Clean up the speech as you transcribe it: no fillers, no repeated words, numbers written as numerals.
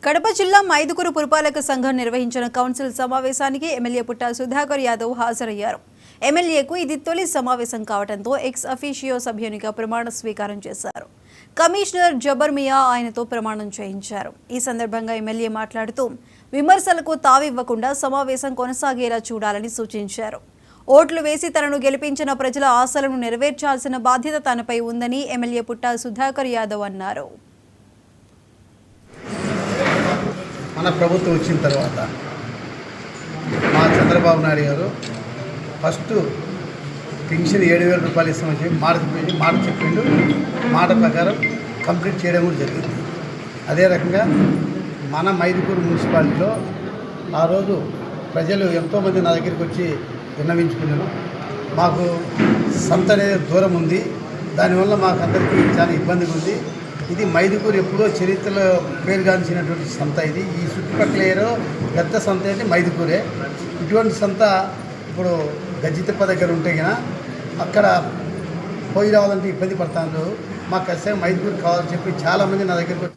కడప జిల్లా మైదుకూరు పురపాలక సంఘం నిర్వహించిన కౌన్సిల్ సమావేశానికి ఎమ్మెల్యే పుట్టా సుధాకర్ యాదవ్ హాజరయ్యారు. ఎమ్మెల్యేకు ఇది తొలి సమావేశం కావడంతో ఎక్స్ అఫీషియో సభ్యునిగా ప్రమాణ స్వీకారం చేశారు. కమిషనర్ జబర్ మియా ఆయనతో ప్రమాణం చేయించారు. ఈ సందర్భంగా ఎమ్మెల్యే మాట్లాడుతూ విమర్శలకు తావివ్వకుండా సమావేశం కొనసాగేలా చూడాలని సూచించారు. ఓట్లు వేసి తనను గెలిపించిన ప్రజల ఆశలను నెరవేర్చాల్సిన బాధ్యత తనపై ఉందని ఎమ్మెల్యే పుట్టా సుధాకర్ యాదవ్ అన్నారు. మన ప్రభుత్వం వచ్చిన తర్వాత మా చంద్రబాబు నాయుడు గారు ఫస్ట్ పెన్షన్ 7,000 రూపాయలు ఇస్తామని చెప్పి మాట చెప్పిండు. మాట ప్రకారం కంప్లీట్ చేయడం కూడా జరిగింది. అదే రకంగా మన మైదుకూరు మున్సిపాలిటీలో ఆ రోజు ప్రజలు ఎంతోమంది నా దగ్గరికి వచ్చి విన్నవించుకున్నారు. మాకు సంత అనేది దూరం ఉంది, దానివల్ల మాకు అందరికీ చాలా ఇబ్బందిగా ఉంది. ఇది మైదుకూరు ఎప్పుడో చరిత్రలో పేరుగాంచినటువంటి సంత. ఇది ఈ చుట్టుపక్కల ఏరో పెద్ద సంత అయితే మైదుకూరే. ఇటువంటి సంత ఇప్పుడు గజ్జితిప్ప దగ్గర ఉంటే కన్నా అక్కడ పోయి రావాలంటే ఇబ్బంది పడతాను. మాకు ఖచ్చితంగా మైదుకూరు కావాలని చెప్పి చాలామంది నా దగ్గరకు